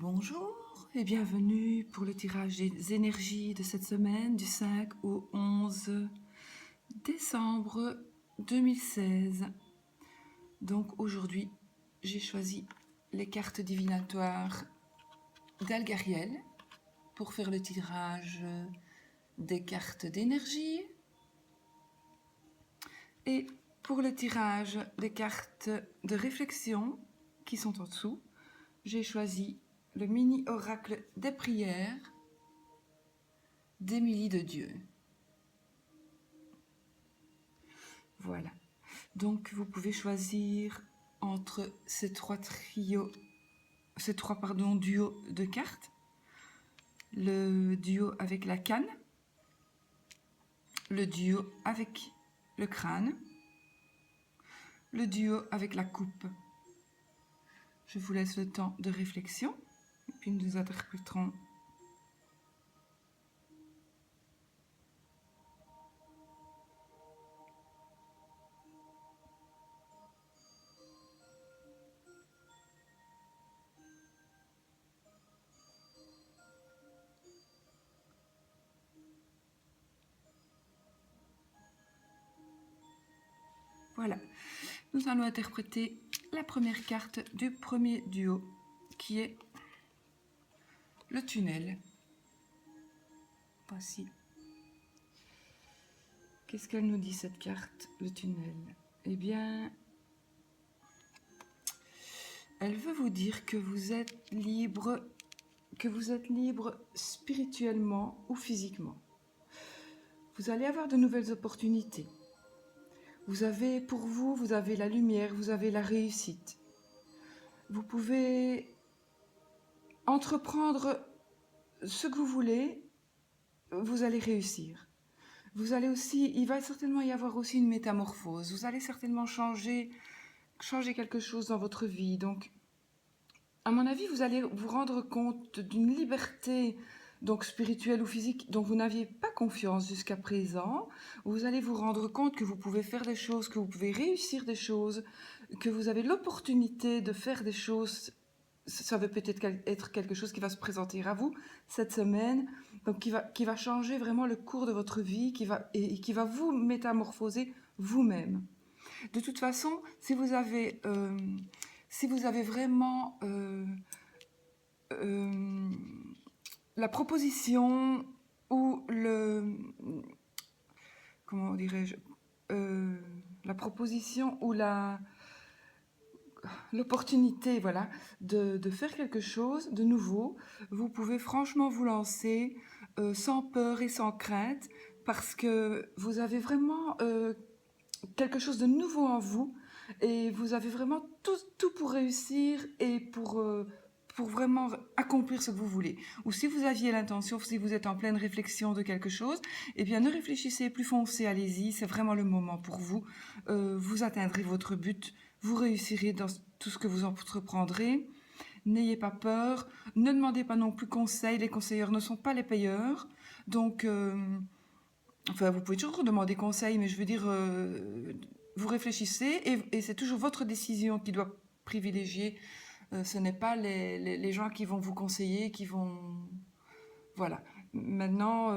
Bonjour et bienvenue pour le tirage des énergies de cette semaine du 5 au 11 décembre 2016. Donc aujourd'hui, j'ai choisi les cartes divinatoires d'Algariel pour faire le tirage des cartes d'énergie. Et pour le tirage des cartes de réflexion qui sont en dessous, j'ai choisi le mini oracle des prières d'Émilie de Dieu. Voilà. Donc vous pouvez choisir entre ces trois duos de cartes. Le duo avec la canne, le duo avec le crâne, le duo avec la coupe. Je vous laisse le temps de réflexion et puis nous interpréterons. Voilà, nous allons interpréter la première carte du premier duo qui est le tunnel. Voici. Qu'est-ce qu'elle nous dit cette carte, le tunnel? Eh bien, elle veut vous dire que vous êtes libre, spirituellement ou physiquement. Vous allez avoir de nouvelles opportunités. Vous avez la lumière, vous avez la réussite. Vous pouvez entreprendre ce que vous voulez, vous allez réussir. Il va certainement y avoir aussi une métamorphose. Vous allez certainement changer quelque chose dans votre vie. Donc, à mon avis, vous allez vous rendre compte d'une liberté donc spirituelle ou physique dont vous n'aviez pas confiance jusqu'à présent. Vous allez vous rendre compte que vous pouvez faire des choses, que vous pouvez réussir des choses, que vous avez l'opportunité de faire des choses. Ça va peut-être être quelque chose qui va se présenter à vous cette semaine, donc qui va changer vraiment le cours de votre vie, qui va vous métamorphoser vous-même. De toute façon, si vous avez vraiment la proposition ou comment dirais-je, la proposition ou l'opportunité, voilà, de faire quelque chose de nouveau, vous pouvez franchement vous lancer sans peur et sans crainte, parce que vous avez vraiment quelque chose de nouveau en vous, et vous avez vraiment tout pour réussir et pour vraiment accomplir ce que vous voulez. Ou si vous aviez l'intention, si vous êtes en pleine réflexion de quelque chose, eh bien ne réfléchissez plus, foncez, allez-y, c'est vraiment le moment pour vous. Vous atteindrez votre but, vous réussirez dans tout ce que vous entreprendrez. N'ayez pas peur, ne demandez pas non plus conseil, les conseilleurs ne sont pas les payeurs, donc enfin vous pouvez toujours demander conseil, mais je veux dire, vous réfléchissez et c'est toujours votre décision qui doit privilégier. Ce n'est pas les gens qui vont vous conseiller, qui vont... Voilà. Maintenant,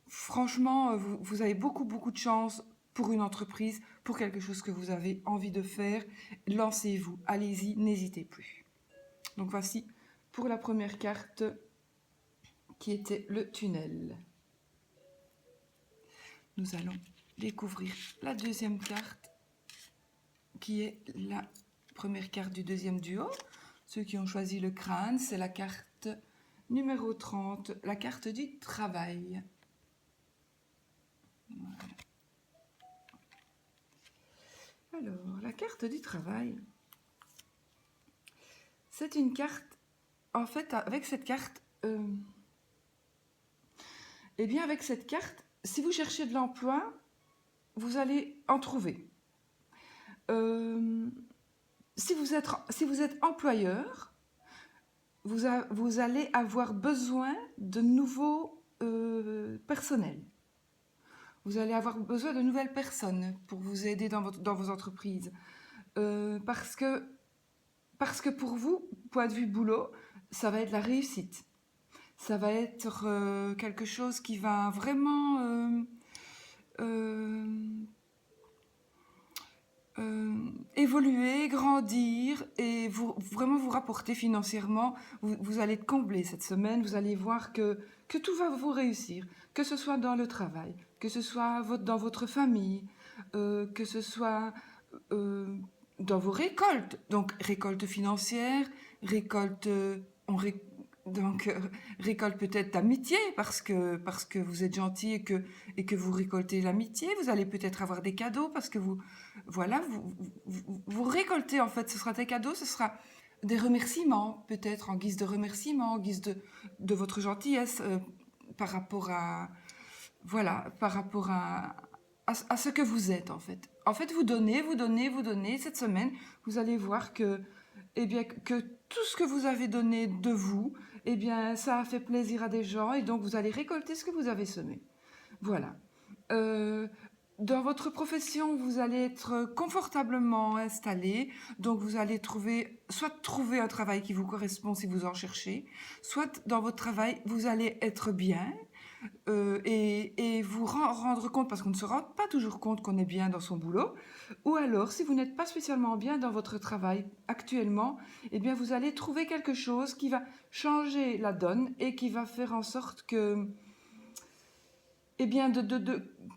franchement, vous avez beaucoup de chance pour une entreprise, pour quelque chose que vous avez envie de faire. Lancez-vous, allez-y, n'hésitez plus. Donc voici pour la première carte qui était le tunnel. Nous allons découvrir la deuxième carte qui est la première carte du deuxième duo. Ceux qui ont choisi le crâne, c'est la carte numéro 30, la carte du travail. Voilà. Alors, la carte du travail, c'est une carte, en fait, avec cette carte, eh bien, avec cette carte, si vous cherchez de l'emploi, vous allez en trouver. Si vous êtes employeur, vous allez avoir besoin de nouveaux personnels. Vous allez avoir besoin de nouvelles personnes pour vous aider dans vos entreprises. Parce que parce que pour vous, point de vue boulot, ça va être la réussite. Ça va être quelque chose qui va vraiment euh, évoluer, grandir et vraiment vous rapporter financièrement. Vous allez être comblé cette semaine, vous allez voir que tout va vous réussir, que ce soit dans le travail, que ce soit dans votre famille, que ce soit euh, dans vos récoltes. Donc récolte financière, récolte, donc récolte peut-être d'amitié parce que vous êtes gentil et que vous récoltez l'amitié. Vous allez peut-être avoir des cadeaux parce que voilà, vous récoltez en fait, ce sera des cadeaux, ce sera des remerciements, peut-être en guise de remerciement, en guise de votre gentillesse par rapport à, voilà, par rapport à ce que vous êtes en fait. En fait, vous donnez, vous donnez, vous donnez. Cette semaine, vous allez voir que, eh bien, que tout ce que vous avez donné de vous, eh bien, ça a fait plaisir à des gens et donc vous allez récolter ce que vous avez semé. Voilà. Euh, dans votre profession, vous allez être confortablement installé, donc vous allez trouver un travail qui vous correspond si vous en cherchez, soit dans votre travail, vous allez être bien et vous rendre compte, parce qu'on ne se rend pas toujours compte qu'on est bien dans son boulot, ou alors si vous n'êtes pas spécialement bien dans votre travail actuellement, eh bien vous allez trouver quelque chose qui va changer la donne et qui va faire en sorte que eh bien,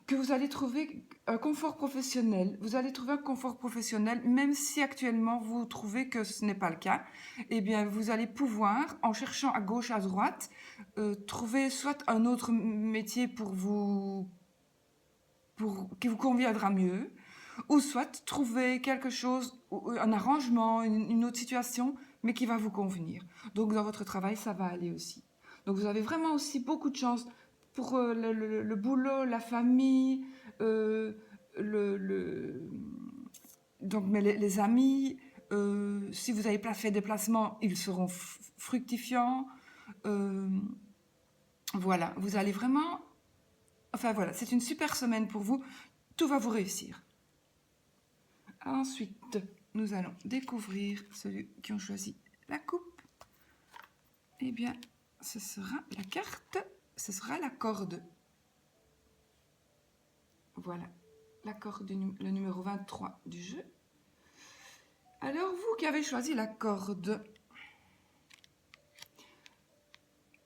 que vous allez trouver un confort professionnel. Vous allez trouver un confort professionnel, même si actuellement vous trouvez que ce n'est pas le cas. Eh bien, vous allez pouvoir, en cherchant à gauche, à droite, trouver soit un autre métier qui vous conviendra mieux, ou soit trouver quelque chose, un arrangement, une autre situation, mais qui va vous convenir. Donc, dans votre travail, ça va aller aussi. Donc, vous avez vraiment aussi beaucoup de chance pour le boulot, la famille, euh, le, le- donc, mais les amis. Si vous avez fait des placements, ils seront fructifiants. Euh, voilà, vous allez vraiment. Enfin voilà, c'est une super semaine pour vous. Tout va vous réussir. Ensuite, nous allons découvrir ceux qui ont choisi la coupe. Eh bien, ce sera la carte, ce sera la corde. Voilà, la corde, le numéro 23 du jeu. Alors, vous qui avez choisi la corde,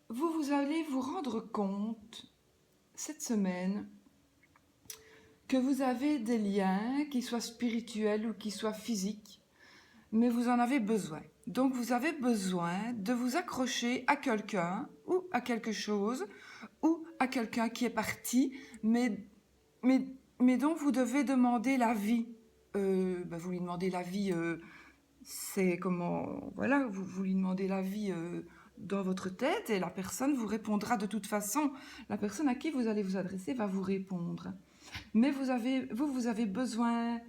vous allez vous rendre compte cette semaine que vous avez des liens, qu'ils soient spirituels ou qu'ils soient physiques, mais vous en avez besoin. Donc vous avez besoin de vous accrocher à quelqu'un ou à quelque chose ou à quelqu'un qui est parti, mais, mais dont vous devez demander l'avis. Vous lui demandez l'avis, c'est comment, voilà, vous lui demandez l'avis dans votre tête et la personne vous répondra de toute façon. La personne à qui vous allez vous adresser va vous répondre. Mais vous avez besoin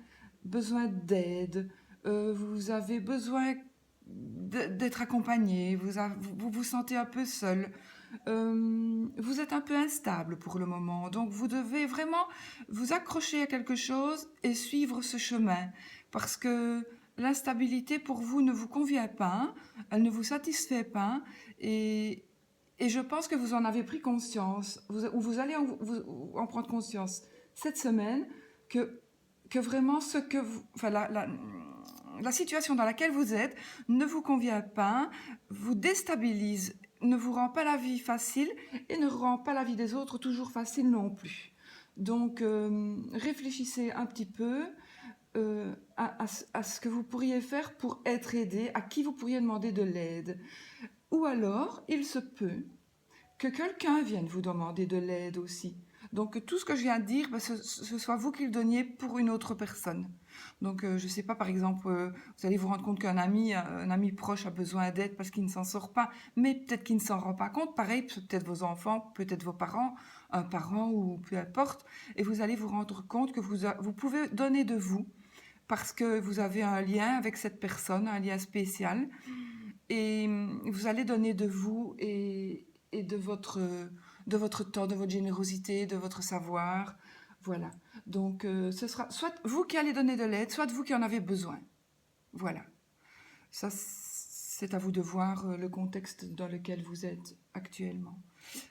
d'aide, vous avez besoin d'être accompagné, vous vous sentez un peu seul, vous êtes un peu instable pour le moment, donc vous devez vraiment vous accrocher à quelque chose et suivre ce chemin, parce que l'instabilité pour vous ne vous convient pas, elle ne vous satisfait pas, et, et je pense que vous en avez pris conscience, ou vous allez en prendre conscience cette semaine, que vraiment ce que vous, enfin, la situation dans laquelle vous êtes ne vous convient pas, vous déstabilise, ne vous rend pas la vie facile et ne rend pas la vie des autres toujours facile non plus. Donc réfléchissez un petit peu à ce que vous pourriez faire pour être aidé, à qui vous pourriez demander de l'aide. Ou alors, il se peut que quelqu'un vienne vous demander de l'aide aussi. Donc que tout ce que je viens de dire, ce soit vous qui le donniez pour une autre personne. Donc je ne sais pas, par exemple, vous allez vous rendre compte qu'un un ami proche a besoin d'aide parce qu'il ne s'en sort pas, mais peut-être qu'il ne s'en rend pas compte. Pareil, peut-être vos enfants, peut-être vos parents, un parent ou peu importe. Et vous allez vous rendre compte que vous pouvez donner de vous parce que vous avez un lien avec cette personne, un lien spécial. Et vous allez donner de vous et de votre temps, de votre générosité, de votre savoir. Voilà. Donc, ce sera soit vous qui allez donner de l'aide, soit vous qui en avez besoin. Voilà. Ça, c'est à vous de voir le contexte dans lequel vous êtes actuellement.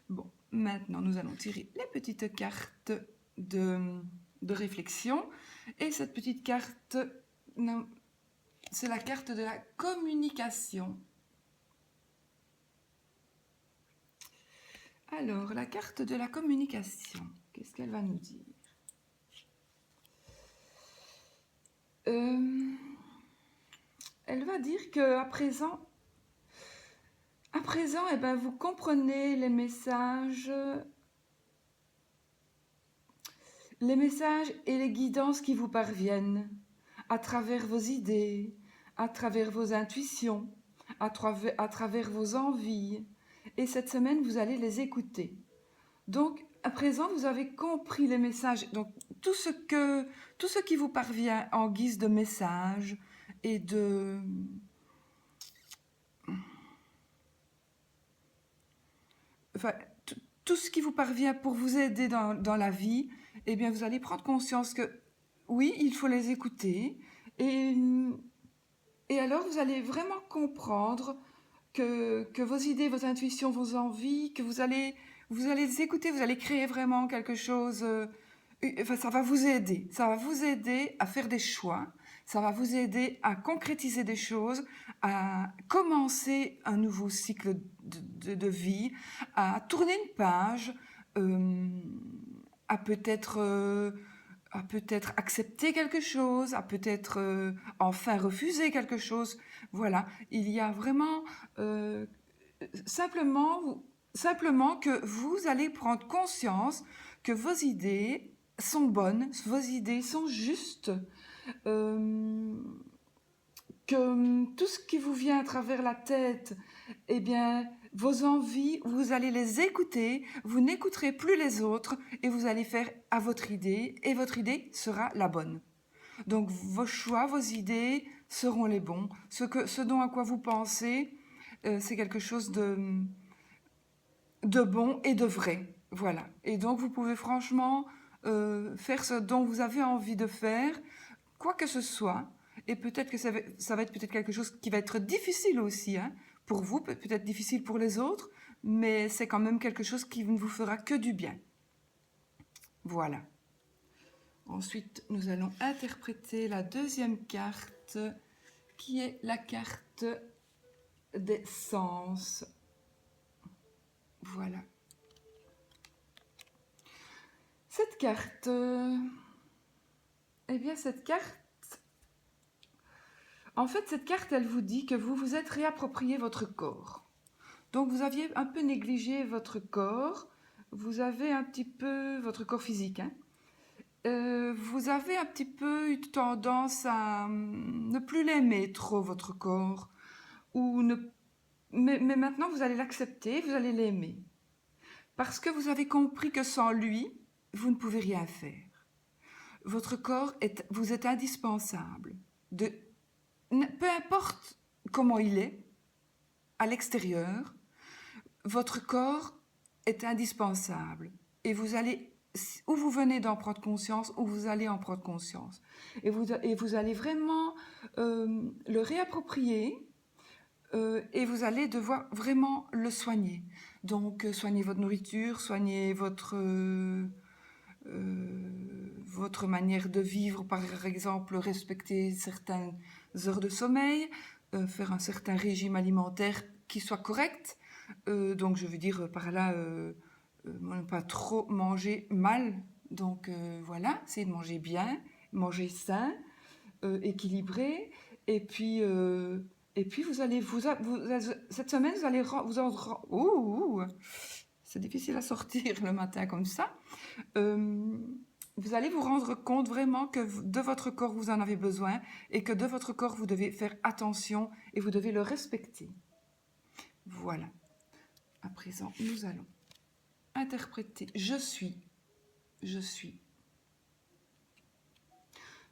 Bon, maintenant, nous allons tirer les petites cartes de, de réflexion. Et cette petite carte, c'est la carte de la communication. Alors, la carte de la communication, qu'est-ce qu'elle va nous dire? Elle va dire qu'à présent, eh ben, vous comprenez les messages et les guidances qui vous parviennent à travers vos idées, à travers vos intuitions, à travers vos envies. Et cette semaine, vous allez les écouter. Donc, à présent, vous avez compris les messages. Donc, tout ce qui vous parvient en guise de message et de... Enfin, tout ce qui vous parvient pour vous aider dans la vie, eh bien, vous allez prendre conscience que, oui, il faut les écouter. Et alors, vous allez vraiment comprendre que vos idées, vos intuitions, vos envies, que vous allez les écouter, vous allez créer vraiment quelque chose. Enfin, ça va vous aider. Ça va vous aider à faire des choix. Ça va vous aider à concrétiser des choses, à commencer un nouveau cycle de vie, à tourner une page, euh, à peut-être accepter quelque chose, à peut-être enfin refuser quelque chose. Voilà, il y a vraiment simplement que vous allez prendre conscience que vos idées sont bonnes, vos idées sont justes, euh, que tout ce qui vous vient à travers la tête, eh bien, vos envies, vous allez les écouter, vous n'écouterez plus les autres et vous allez faire à votre idée et votre idée sera la bonne. Donc vos choix, vos idées seront les bons. Ce dont à quoi vous pensez, c'est quelque chose de bon et de vrai. Voilà. Et donc vous pouvez franchement faire ce dont vous avez envie de faire, quoi que ce soit. Et peut-être que ça va être peut-être quelque chose qui va être difficile aussi, hein, pour vous, peut-être difficile pour les autres, mais c'est quand même quelque chose qui ne vous fera que du bien. Voilà. Ensuite, nous allons interpréter la deuxième carte, qui est la carte des sens. Voilà. Cette carte, eh bien cette carte, en fait cette carte, elle vous dit que vous vous êtes réapproprié votre corps. Donc vous aviez un peu négligé votre corps, vous avez un petit peu votre corps physique, hein. Vous avez un petit peu eu tendance à ne plus l'aimer trop, votre corps, ou ne... mais maintenant vous allez l'accepter, vous allez l'aimer. Parce que vous avez compris que sans lui, vous ne pouvez rien faire. Votre corps, vous êtes indispensable. Peu importe comment il est, à l'extérieur, votre corps est indispensable. Et vous allez, ou vous venez d'en prendre conscience, ou vous allez en prendre conscience. Et vous allez vraiment le réapproprier, et vous allez devoir vraiment le soigner. Donc, soignez votre nourriture, soignez votre manière de vivre, par exemple, respecter certaines heures de sommeil, faire un certain régime alimentaire qui soit correct. Donc, je veux dire par là, ne pas trop manger mal. Donc, voilà, essayez de manger bien, manger sain, équilibré. Et puis vous allez cette semaine, vous allez c'est difficile à sortir le matin comme ça. Vous allez vous rendre compte vraiment que de votre corps, vous en avez besoin et que de votre corps, vous devez faire attention et vous devez le respecter. Voilà. À présent, nous allons interpréter « Je suis ». Je suis.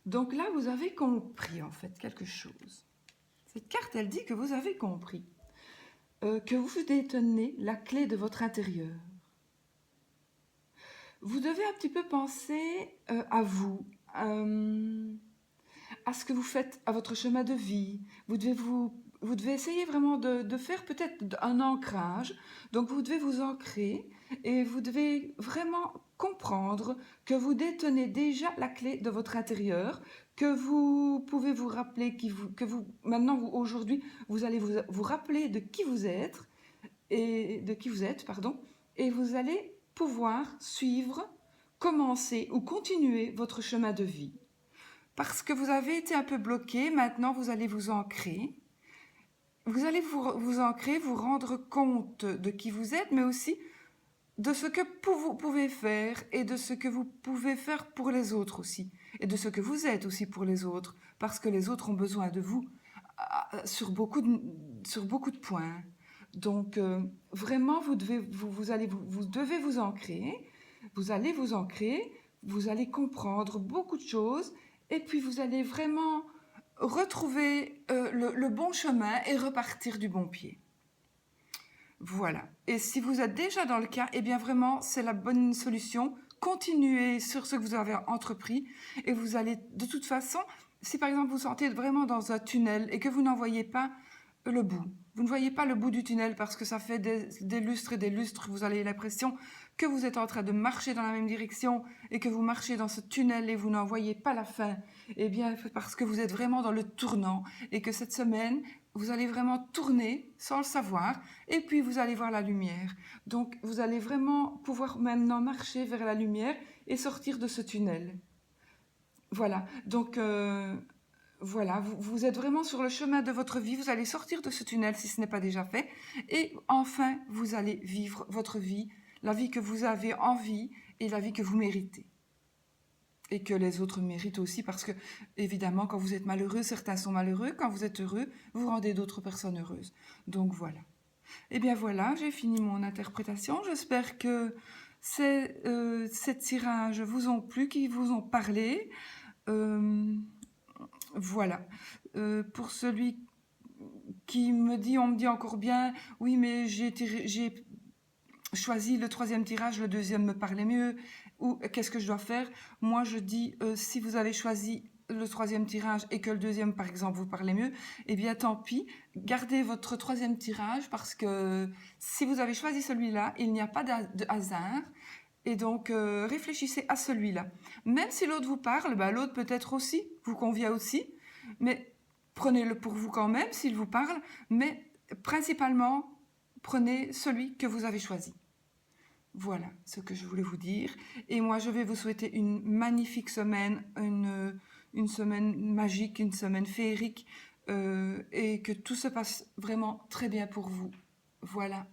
Donc là, vous avez compris en fait quelque chose. Cette carte, elle dit que vous avez compris. Que vous détenez la clé de votre intérieur. Vous devez un petit peu penser à vous, à ce que vous faites, à votre chemin de vie. Vous devez essayer vraiment de faire peut-être un ancrage. Donc vous devez vous ancrer et vous devez vraiment comprendre que vous détenez déjà la clé de votre intérieur, que vous pouvez vous rappeler maintenant aujourd'hui, vous allez vous rappeler de qui vous êtes pardon, et vous allez pouvoir suivre, commencer ou continuer votre chemin de vie. Parce que vous avez été un peu bloqué, maintenant vous allez vous ancrer. Vous allez vous ancrer, vous rendre compte de qui vous êtes, mais aussi de ce que vous pouvez faire et de ce que vous pouvez faire pour les autres aussi. Et de ce que vous êtes aussi pour les autres, parce que les autres ont besoin de vous sur beaucoup de points. Donc, vraiment, vous devez vous ancrer, vous allez vous ancrer, vous allez comprendre beaucoup de choses, et puis vous allez vraiment retrouver le bon chemin et repartir du bon pied. Voilà. Et si vous êtes déjà dans le cas, eh bien vraiment, c'est la bonne solution. Continuez sur ce que vous avez entrepris et vous allez, de toute façon, si par exemple vous sentez vraiment dans un tunnel et que vous n'en voyez pas le bout, vous ne voyez pas le bout du tunnel parce que ça fait des lustres et des lustres, vous avez l'impression que vous êtes en train de marcher dans la même direction et que vous marchez dans ce tunnel et vous n'en voyez pas la fin, eh bien parce que vous êtes vraiment dans le tournant et que cette semaine, vous allez vraiment tourner sans le savoir et puis vous allez voir la lumière. Donc vous allez vraiment pouvoir maintenant marcher vers la lumière et sortir de ce tunnel. Voilà, donc voilà, vous êtes vraiment sur le chemin de votre vie, vous allez sortir de ce tunnel si ce n'est pas déjà fait et enfin vous allez vivre votre vie, la vie que vous avez envie et la vie que vous méritez. Et que les autres méritent aussi parce que, évidemment, quand vous êtes malheureux, certains sont malheureux. Quand vous êtes heureux, vous rendez d'autres personnes heureuses. Donc voilà. Et bien voilà, j'ai fini mon interprétation. J'espère que ces tirages vous ont plu, qu'ils vous ont parlé. Voilà. Pour celui qui on me dit encore bien, oui, mais j'ai choisi le troisième tirage, le deuxième me parlait mieux, ou qu'est-ce que je dois faire? Moi, je dis, si vous avez choisi le troisième tirage et que le deuxième, par exemple, vous parlait mieux, eh bien, tant pis, gardez votre troisième tirage parce que si vous avez choisi celui-là, il n'y a pas de hasard. Et donc, réfléchissez à celui-là. Même si l'autre vous parle, bah, l'autre peut-être aussi, vous convient aussi, mais prenez-le pour vous quand même s'il vous parle, mais principalement, prenez celui que vous avez choisi. Voilà ce que je voulais vous dire. Et moi, je vais vous souhaiter une magnifique semaine, une semaine magique, une semaine féerique, et que tout se passe vraiment très bien pour vous. Voilà.